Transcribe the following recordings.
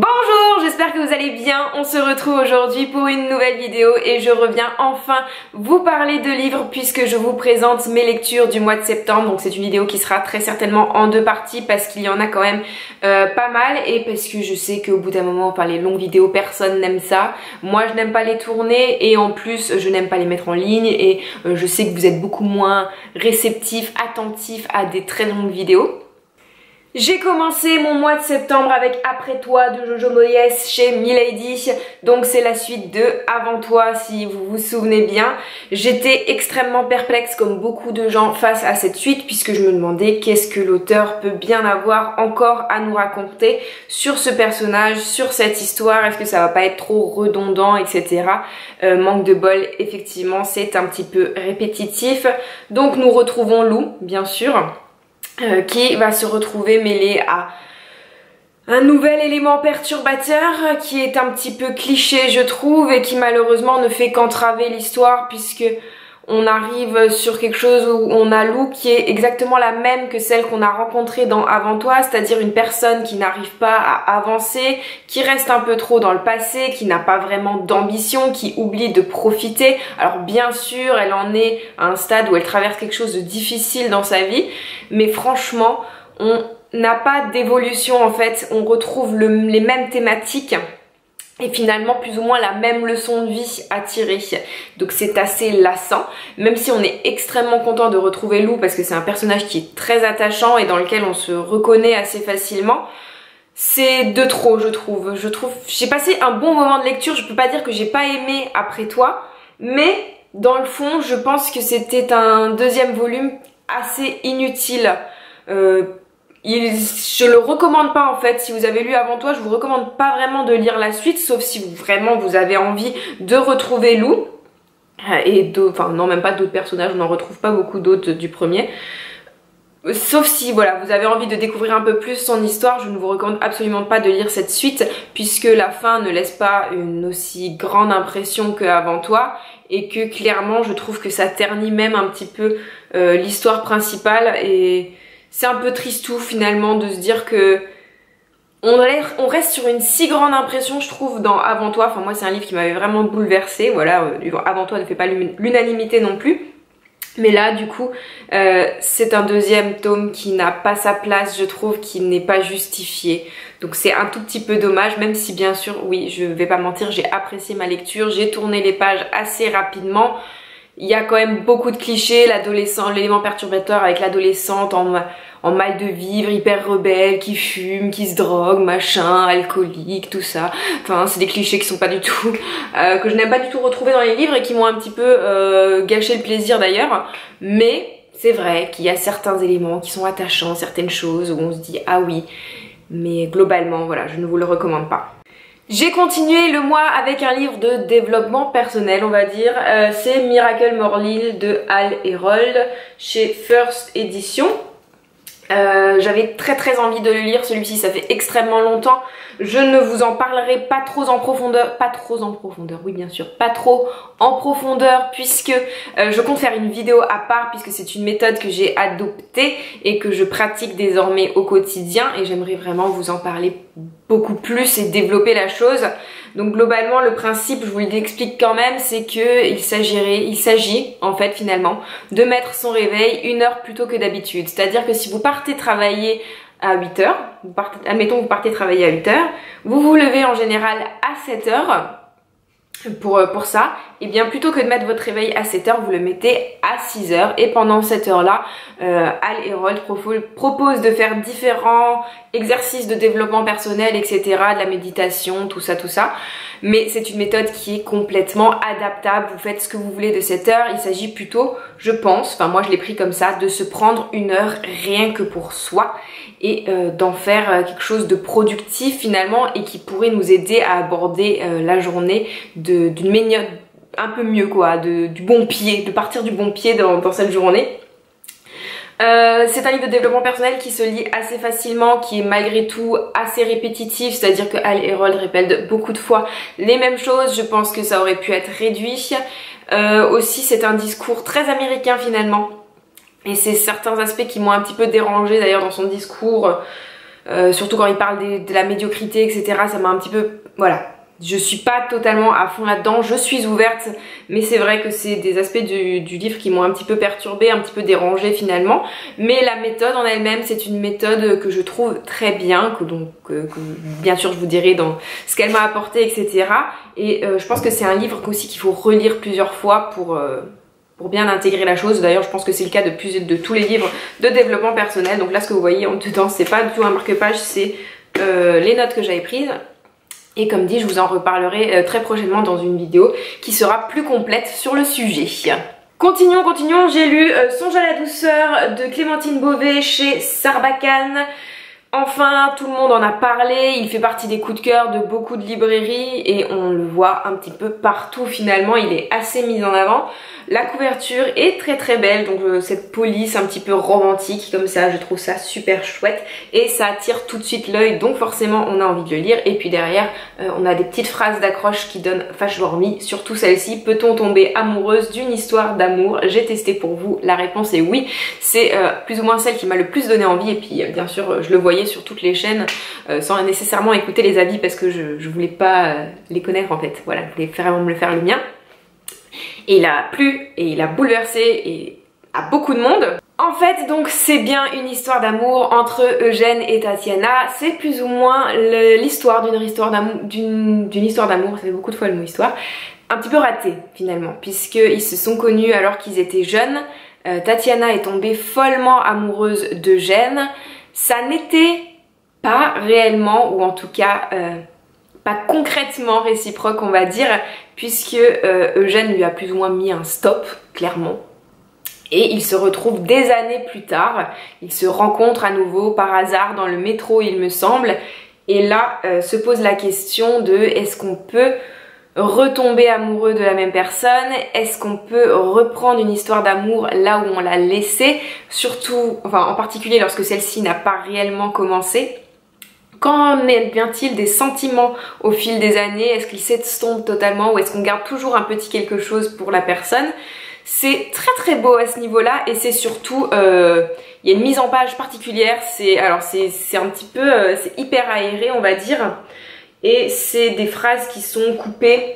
Bonjour, j'espère que vous allez bien. On se retrouve aujourd'hui pour une nouvelle vidéo et je reviens enfin vous parler de livres puisque je vous présente mes lectures du mois de septembre. Donc c'est une vidéo qui sera très certainement en deux parties parce qu'il y en a quand même pas mal et parce que je sais qu'au bout d'un moment, enfin les longues vidéos, personne n'aime ça. Moi je n'aime pas les tourner et en plus je n'aime pas les mettre en ligne et je sais que vous êtes beaucoup moins réceptifs, attentifs à des très longues vidéos. J'ai commencé mon mois de septembre avec Après toi de Jojo Moyes chez Milady, donc c'est la suite de Avant toi si vous vous souvenez bien. J'étais extrêmement perplexe comme beaucoup de gens face à cette suite puisque je me demandais qu'est-ce que l'auteur peut bien avoir encore à nous raconter sur ce personnage, sur cette histoire, est-ce que ça va pas être trop redondant, etc. Manque de bol, effectivement c'est un petit peu répétitif. Donc nous retrouvons Lou, bien sûr. Qui va se retrouver mêlé à un nouvel élément perturbateur qui est un petit peu cliché je trouve et qui malheureusement ne fait qu'entraver l'histoire puisque on arrive sur quelque chose où on a Lou qui est exactement la même que celle qu'on a rencontrée dans Avant toi, c'est-à-dire une personne qui n'arrive pas à avancer, qui reste un peu trop dans le passé, qui n'a pas vraiment d'ambition, qui oublie de profiter. Alors bien sûr, elle en est à un stade où elle traverse quelque chose de difficile dans sa vie, mais franchement, on n'a pas d'évolution en fait, on retrouve les mêmes thématiques. Et finalement plus ou moins la même leçon de vie à tirer. Donc c'est assez lassant, même si on est extrêmement content de retrouver Lou parce que c'est un personnage qui est très attachant et dans lequel on se reconnaît assez facilement. C'est de trop je trouve. J'ai passé un bon moment de lecture, je peux pas dire que j'ai pas aimé Après toi, mais dans le fond je pense que c'était un deuxième volume assez inutile. Je le recommande pas en fait. Si vous avez lu Avant toi, je vous recommande pas vraiment de lire la suite, sauf si vous avez envie de retrouver Lou et enfin non, même pas d'autres personnages, on n'en retrouve pas beaucoup d'autres du premier. Sauf si voilà, vous avez envie de découvrir un peu plus son histoire, je ne vous recommande absolument pas de lire cette suite puisque la fin ne laisse pas une aussi grande impression que Avant toi et que clairement je trouve que ça ternit même un petit peu l'histoire principale et c'est un peu tristou finalement de se dire que on reste sur une si grande impression je trouve dans Avant toi. Enfin moi c'est un livre qui m'avait vraiment bouleversée, voilà, Avant toi ne fait pas l'unanimité non plus. Mais là du coup c'est un deuxième tome qui n'a pas sa place je trouve, qui n'est pas justifié. Donc c'est un tout petit peu dommage, même si bien sûr oui je vais pas mentir, j'ai apprécié ma lecture, j'ai tourné les pages assez rapidement. Il y a quand même beaucoup de clichés, l'élément perturbateur avec l'adolescente en mal de vivre, hyper rebelle, qui fume, qui se drogue, machin, alcoolique, tout ça. Enfin, c'est des clichés qui sont pas du tout, que je n'aime pas du tout retrouver dans les livres et qui m'ont un petit peu gâché le plaisir d'ailleurs. Mais c'est vrai qu'il y a certains éléments qui sont attachants, certaines choses où on se dit ah oui, mais globalement voilà, je ne vous le recommande pas. J'ai continué le mois avec un livre de développement personnel, on va dire. C'est Miracle Morlil de Hal Herold chez First Edition. J'avais très envie de le lire, celui-ci ça fait extrêmement longtemps. Je ne vous en parlerai pas trop en profondeur, oui bien sûr, pas trop en profondeur puisque je compte faire une vidéo à part puisque c'est une méthode que j'ai adoptée et que je pratique désormais au quotidien et j'aimerais vraiment vous en parler beaucoup plus et développer la chose. Donc globalement le principe, je vous l'explique quand même, c'est que il s'agit en fait finalement de mettre son réveil 1 heure plus tôt que d'habitude. C'est-à-dire que si vous partez travailler à 8h, admettons vous partez travailler à 8h, vous vous levez en général à 7h pour ça, et bien plutôt que de mettre votre réveil à 7h, vous le mettez à 6h et pendant cette heure-là, Hal Herold propose de faire différents exercices de développement personnel, etc., de la méditation, tout ça. Mais c'est une méthode qui est complètement adaptable, vous faites ce que vous voulez de cette heure, il s'agit plutôt, je pense, enfin moi je l'ai pris comme ça, de se prendre 1 heure rien que pour soi et d'en faire quelque chose de productif finalement et qui pourrait nous aider à aborder la journée d'une manière un peu mieux quoi, du bon pied, de partir du bon pied dans cette journée. C'est un livre de développement personnel qui se lit assez facilement, qui est malgré tout assez répétitif, c'est-à-dire que Hal Herold répète beaucoup de fois les mêmes choses, je pense que ça aurait pu être réduit. Aussi c'est un discours très américain finalement, et c'est certains aspects qui m'ont un petit peu dérangé d'ailleurs dans son discours. surtout quand il parle de la médiocrité, etc. Ça m'a un petit peu... Voilà. Je suis pas totalement à fond là-dedans, je suis ouverte, mais c'est vrai que c'est des aspects du livre qui m'ont un petit peu perturbée, un petit peu dérangée finalement. Mais la méthode en elle-même, c'est une méthode que je trouve très bien, que bien sûr je vous dirai dans ce qu'elle m'a apporté, etc. Et je pense que c'est un livre aussi qu'il faut relire plusieurs fois pour bien intégrer la chose. D'ailleurs je pense que c'est le cas de tous les livres de développement personnel. Donc là ce que vous voyez en dedans, c'est pas du tout un marque-page, c'est les notes que j'avais prises. Et comme dit, je vous en reparlerai très prochainement dans une vidéo qui sera plus complète sur le sujet. Continuons, j'ai lu Songe à la douceur de Clémentine Beauvais chez Sarbacane. Enfin, tout le monde en a parlé, il fait partie des coups de cœur de beaucoup de librairies et on le voit un petit peu partout finalement, il est assez mis en avant. La couverture est très très belle, donc cette police un petit peu romantique comme ça, je trouve ça super chouette et ça attire tout de suite l'œil, donc forcément on a envie de le lire. Et puis derrière on a des petites phrases d'accroche qui donnent vachement envie, surtout celle-ci: peut-on tomber amoureuse d'une histoire d'amour? J'ai testé pour vous, la réponse est oui. C'est plus ou moins celle qui m'a le plus donné envie et puis bien sûr je le voyais sur toutes les chaînes sans nécessairement écouter les avis parce que je voulais pas les connaître en fait, voilà, je voulais vraiment me le faire le mien. Et il a plu et il a bouleversé et à beaucoup de monde. En fait donc c'est bien une histoire d'amour entre Eugène et Tatiana, c'est plus ou moins l'histoire d'une histoire d'amour, ça fait beaucoup de fois le mot histoire, un petit peu ratée finalement, puisqu'ils se sont connus alors qu'ils étaient jeunes. Tatiana est tombée follement amoureuse d'Eugène, ça n'était pas réellement, ou en tout cas pas concrètement réciproque on va dire, puisque Eugène lui a plus ou moins mis un stop, clairement. Et ils se retrouvent des années plus tard, ils se rencontrent à nouveau par hasard dans le métro il me semble, et là se pose la question de est-ce qu'on peut retomber amoureux de la même personne, est-ce qu'on peut reprendre une histoire d'amour là où on l'a laissée, surtout, enfin en particulier lorsque celle-ci n'a pas réellement commencé. Qu'en advient-il des sentiments au fil des années? Est-ce qu'ils s'estompent totalement ou est-ce qu'on garde toujours un petit quelque chose pour la personne? C'est très très beau à ce niveau-là et c'est surtout, il y a une mise en page particulière, c'est un petit peu, c'est hyper aéré on va dire et c'est des phrases qui sont coupées,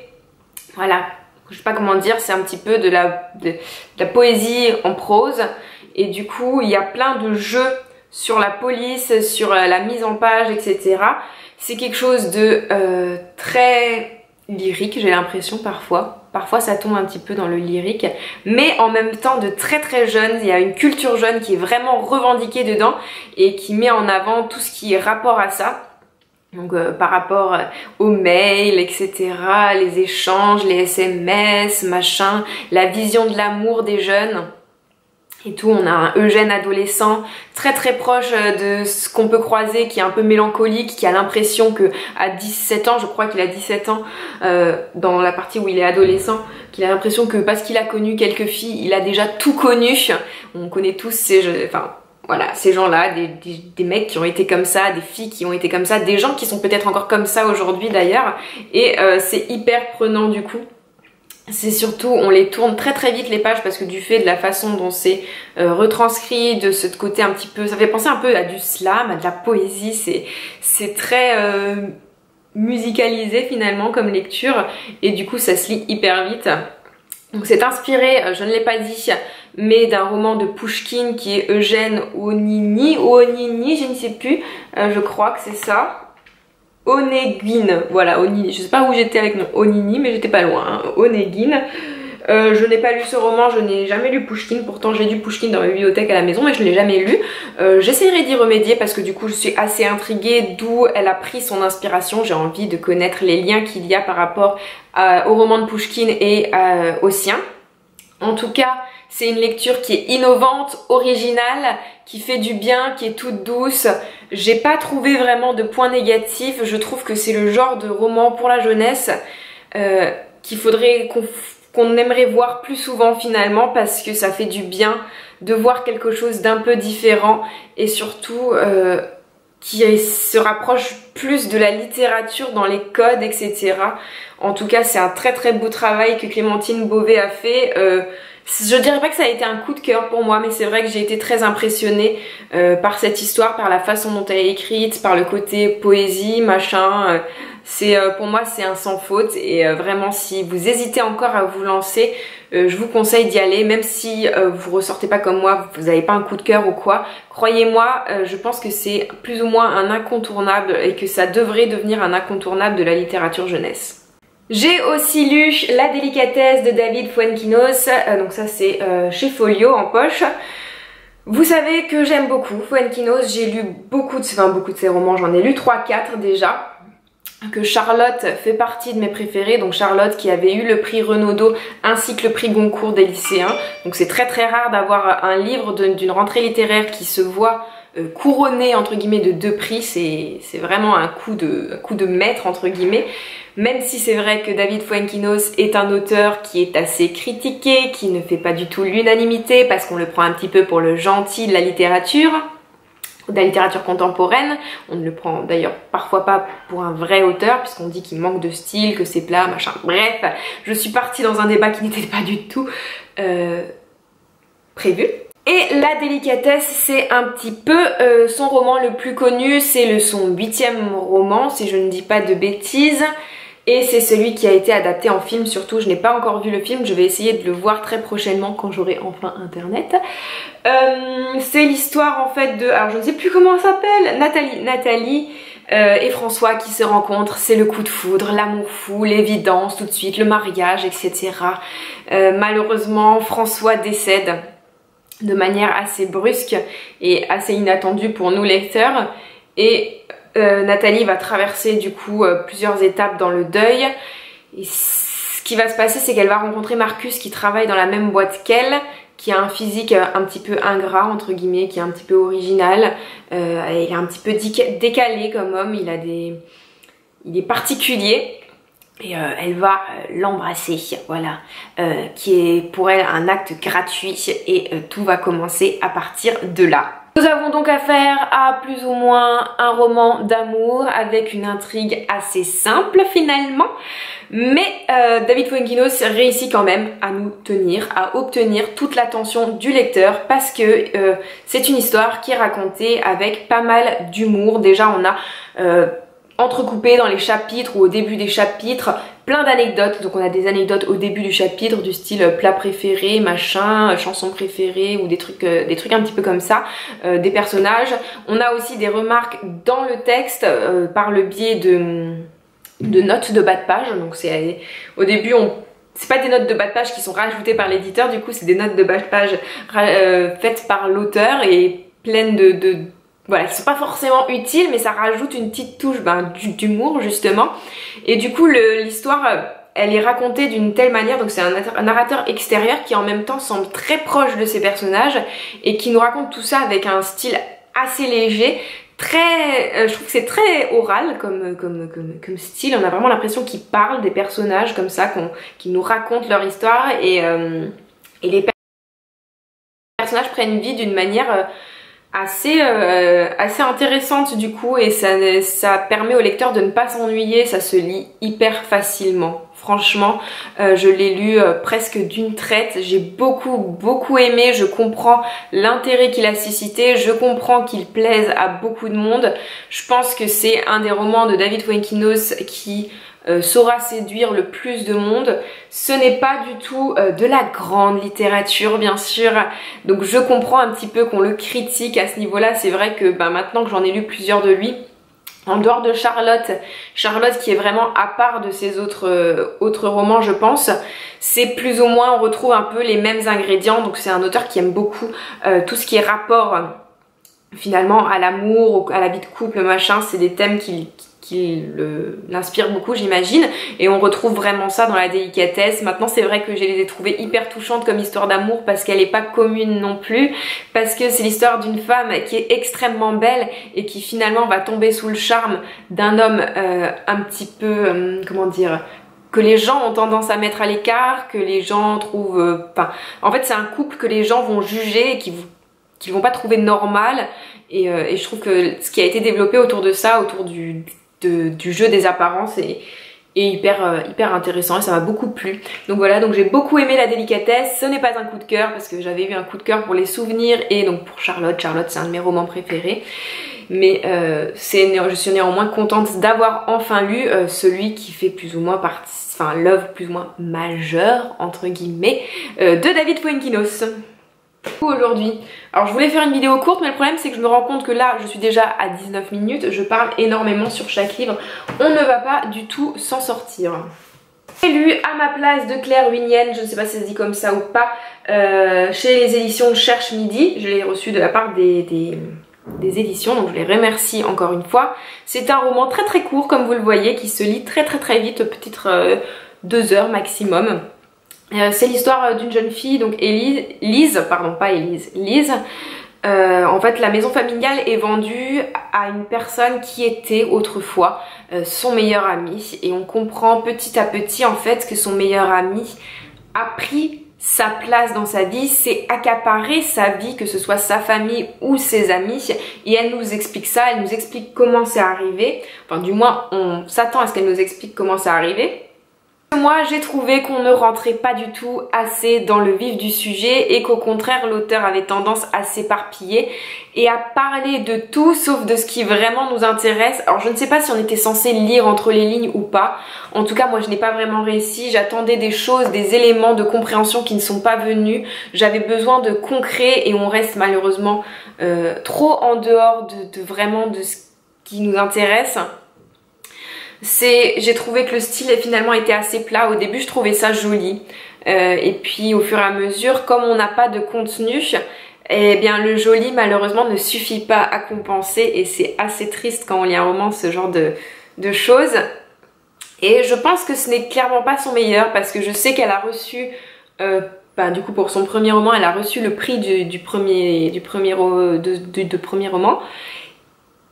voilà, je sais pas comment dire, c'est un petit peu de la poésie en prose et du coup il y a plein de jeux sur la police, sur la mise en page, etc. C'est quelque chose de très lyrique, j'ai l'impression parfois. Parfois ça tombe un petit peu dans le lyrique, mais en même temps de très très jeune. Il y a une culture jeune qui est vraiment revendiquée dedans et qui met en avant tout ce qui est rapport à ça. Donc par rapport aux mails, etc., les échanges, les SMS, machin, la vision de l'amour des jeunes. Et tout, on a un Eugène adolescent très très proche de ce qu'on peut croiser, qui est un peu mélancolique, qui a l'impression que à 17 ans, je crois qu'il a 17 ans, dans la partie où il est adolescent, qu'il a l'impression que parce qu'il a connu quelques filles, il a déjà tout connu. On connaît tous ces gens-là, des mecs qui ont été comme ça, des filles qui ont été comme ça, des gens qui sont peut-être encore comme ça aujourd'hui d'ailleurs, et c'est hyper prenant du coup. C'est surtout, on les tourne très très vite les pages parce que du fait de la façon dont c'est retranscrit, de ce côté un petit peu, ça fait penser un peu à du slam, à de la poésie, c'est très musicalisé finalement comme lecture et du coup ça se lit hyper vite. Donc c'est inspiré, je ne l'ai pas dit, mais d'un roman de Pouchkine qui est Eugène Onini, je ne sais plus, je crois que c'est ça. Onegin, voilà, Onini. Je sais pas où j'étais avec mon Onini, mais j'étais pas loin, hein. Onegin. Je n'ai pas lu ce roman, je n'ai jamais lu Pouchkine, pourtant j'ai du Pouchkine dans ma bibliothèque à la maison, mais je ne l'ai jamais lu. J'essaierai d'y remédier parce que du coup je suis assez intriguée d'où elle a pris son inspiration. J'ai envie de connaître les liens qu'il y a par rapport au roman de Pouchkine et au sien. En tout cas, c'est une lecture qui est innovante, originale, qui fait du bien, qui est toute douce. J'ai pas trouvé vraiment de points négatifs. Je trouve que c'est le genre de roman pour la jeunesse qu'il faudrait qu'on aimerait voir plus souvent finalement parce que ça fait du bien de voir quelque chose d'un peu différent et surtout qui se rapproche plus de la littérature dans les codes, etc. En tout cas, c'est un très très beau travail que Clémentine Beauvais a fait. Je dirais pas que ça a été un coup de cœur pour moi, mais c'est vrai que j'ai été très impressionnée par cette histoire, par la façon dont elle est écrite, par le côté poésie, machin. Pour moi c'est un sans faute et vraiment si vous hésitez encore à vous lancer, je vous conseille d'y aller, même si vous ressortez pas comme moi, vous n'avez pas un coup de cœur ou quoi. Croyez-moi, je pense que c'est plus ou moins un incontournable et que ça devrait devenir un incontournable de la littérature jeunesse. J'ai aussi lu La délicatesse de David Fuenquinos, donc ça c'est chez Folio en poche. Vous savez que j'aime beaucoup Fuenquinos, j'ai lu beaucoup de ses romans, j'en ai lu 3-4 déjà. Que Charlotte fait partie de mes préférés, donc Charlotte qui avait eu le prix Renaudot ainsi que le prix Goncourt des lycéens, donc c'est très très rare d'avoir un livre d'une rentrée littéraire qui se voit couronné entre guillemets de 2 prix, c'est vraiment un coup de maître entre guillemets, même si c'est vrai que David Fuenquinos est un auteur qui est assez critiqué, qui ne fait pas du tout l'unanimité parce qu'on le prend un petit peu pour le gentil de la littérature contemporaine. On ne le prend d'ailleurs parfois pas pour un vrai auteur puisqu'on dit qu'il manque de style, que c'est plat, machin. Bref, je suis partie dans un débat qui n'était pas du tout prévu. Et La délicatesse, c'est un petit peu son roman le plus connu, c'est son 8e roman si je ne dis pas de bêtises. Et c'est celui qui a été adapté en film surtout, je n'ai pas encore vu le film, je vais essayer de le voir très prochainement quand j'aurai enfin internet. C'est l'histoire en fait de, alors je ne sais plus comment elle s'appelle, Nathalie et François qui se rencontrent, c'est le coup de foudre, l'amour fou, l'évidence tout de suite, le mariage, etc. Malheureusement François décède de manière assez brusque et assez inattendue pour nous lecteurs et Nathalie va traverser du coup plusieurs étapes dans le deuil et ce qui va se passer c'est qu'elle va rencontrer Marcus qui travaille dans la même boîte qu'elle, qui a un physique un petit peu ingrat entre guillemets, qui est un petit peu original, il est un petit peu décalé comme homme, il est particulier et elle va l'embrasser, voilà, qui est pour elle un acte gratuit et tout va commencer à partir de là. Nous avons donc affaire à plus ou moins un roman d'amour avec une intrigue assez simple finalement, mais David Fuenquinos réussit quand même à nous tenir, à obtenir toute l'attention du lecteur parce que c'est une histoire qui est racontée avec pas mal d'humour. Déjà on a entrecoupé dans les chapitres ou au début des chapitres plein d'anecdotes, donc on a des anecdotes au début du chapitre du style plat préféré, machin, chanson préférée ou des trucs un petit peu comme ça, des personnages. On a aussi des remarques dans le texte par le biais de notes de bas de page, donc c'est au début c'est pas des notes de bas de page qui sont rajoutées par l'éditeur, du coup c'est des notes de bas de page faites par l'auteur et pleines voilà, qui sont pas forcément utiles, mais ça rajoute une petite touche d'humour justement. Et du coup l'histoire elle est racontée d'une telle manière, donc c'est un narrateur extérieur qui en même temps semble très proche de ses personnages et qui nous raconte tout ça avec un style assez léger, je trouve que c'est très oral comme style. On a vraiment l'impression qu'il parle des personnages comme ça, qu'ils nous racontent leur histoire et les personnages prennent vie d'une manière assez intéressante du coup et ça permet au lecteur de ne pas s'ennuyer, ça se lit hyper facilement. Franchement, je l'ai lu presque d'une traite, j'ai beaucoup aimé, je comprends l'intérêt qu'il a suscité, je comprends qu'il plaise à beaucoup de monde. Je pense que c'est un des romans de David Fuenquinos qui saura séduire le plus de monde. Ce n'est pas du tout de la grande littérature bien sûr, donc je comprends un petit peu qu'on le critique à ce niveau là. C'est vrai que maintenant que j'en ai lu plusieurs de lui, en dehors de Charlotte qui est vraiment à part de ses autres romans je pense, c'est plus ou moins on retrouve un peu les mêmes ingrédients, donc c'est un auteur qui aime beaucoup tout ce qui est rapport finalement à l'amour, à la vie de couple machin, c'est des thèmes qui l'inspire beaucoup j'imagine, et on retrouve vraiment ça dans La délicatesse. Maintenant c'est vrai que je les ai trouvées hyper touchantes comme histoire d'amour parce qu'elle n'est pas commune non plus, parce que c'est l'histoire d'une femme qui est extrêmement belle et qui finalement va tomber sous le charme d'un homme un petit peu, comment dire, que les gens ont tendance à mettre à l'écart, que les gens trouvent... en fait c'est un couple que les gens vont juger et qu'ils vont pas trouver normal, et je trouve que ce qui a été développé autour de ça, autour du jeu des apparences et hyper intéressant et ça m'a beaucoup plu. Donc voilà, donc j'ai beaucoup aimé la délicatesse. Ce n'est pas un coup de cœur parce que j'avais eu un coup de cœur pour les souvenirs et donc pour Charlotte. Charlotte, c'est un de mes romans préférés. Mais je suis néanmoins contente d'avoir enfin lu celui qui fait plus ou moins partie, enfin l'œuvre plus ou moins majeure entre guillemets de David Fuenquinos. Aujourd'hui, alors je voulais faire une vidéo courte mais le problème c'est que je me rends compte que là je suis déjà à 19 minutes, je parle énormément sur chaque livre, on ne va pas du tout s'en sortir. J'ai lu À ma place de Claire Winienne, je ne sais pas si ça se dit comme ça ou pas, chez les éditions Cherche Midi, je l'ai reçu de la part des éditions, donc je les remercie encore une fois. C'est un roman très court comme vous le voyez qui se lit très vite, peut-être 2 heures maximum. C'est l'histoire d'une jeune fille, donc Lise. En fait la maison familiale est vendue à une personne qui était autrefois son meilleur ami et on comprend petit à petit en fait que son meilleur ami a pris sa place dans sa vie, s'est accaparé sa vie, que ce soit sa famille ou ses amis, et elle nous explique ça, elle nous explique comment c'est arrivé, enfin du moins on s'attend à ce qu'elle nous explique comment c'est arrivé. Moi j'ai trouvé qu'on ne rentrait pas du tout assez dans le vif du sujet et qu'au contraire l'auteur avait tendance à s'éparpiller et à parler de tout sauf de ce qui vraiment nous intéresse. Alors je ne sais pas si on était censé lire entre les lignes ou pas, en tout cas moi je n'ai pas vraiment réussi, j'attendais des choses, des éléments de compréhension qui ne sont pas venus, j'avais besoin de concret et on reste malheureusement trop en dehors vraiment de ce qui nous intéresse. J'ai trouvé que le style finalement était assez plat. Au début je trouvais ça joli et puis au fur et à mesure, comme on n'a pas de contenu, eh bien le joli malheureusement ne suffit pas à compenser et c'est assez triste quand on lit un roman, ce genre de choses. Et je pense que ce n'est clairement pas son meilleur parce que je sais qu'elle a reçu du coup pour son premier roman elle a reçu le prix du premier roman.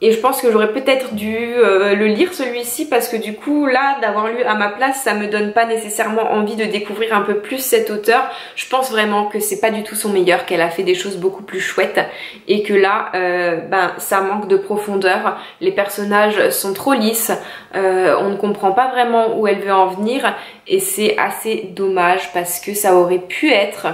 Et je pense que j'aurais peut-être dû le lire celui-ci parce que du coup là d'avoir lu À ma place ça me donne pas nécessairement envie de découvrir un peu plus cet auteur. Je pense vraiment que c'est pas du tout son meilleur, qu'elle a fait des choses beaucoup plus chouettes et que là ça manque de profondeur, les personnages sont trop lisses, on ne comprend pas vraiment où elle veut en venir et c'est assez dommage parce que ça aurait pu être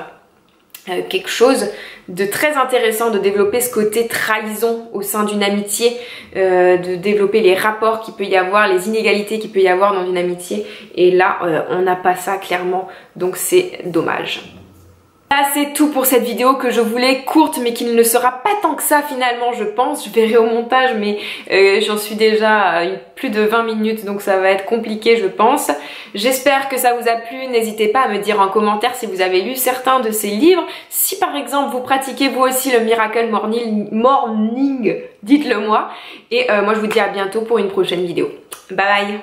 quelque chose de très intéressant, de développer ce côté trahison au sein d'une amitié, de développer les rapports qu'il peut y avoir, les inégalités qu'il peut y avoir dans une amitié et là on n'a pas ça clairement, donc c'est dommage. Là c'est tout pour cette vidéo que je voulais courte mais qui ne sera pas tant que ça finalement je pense, je verrai au montage mais j'en suis déjà à plus de 20 minutes donc ça va être compliqué je pense. J'espère que ça vous a plu, n'hésitez pas à me dire en commentaire si vous avez lu certains de ces livres, si par exemple vous pratiquez vous aussi le Miracle Morning, dites-le moi et moi je vous dis à bientôt pour une prochaine vidéo. Bye bye.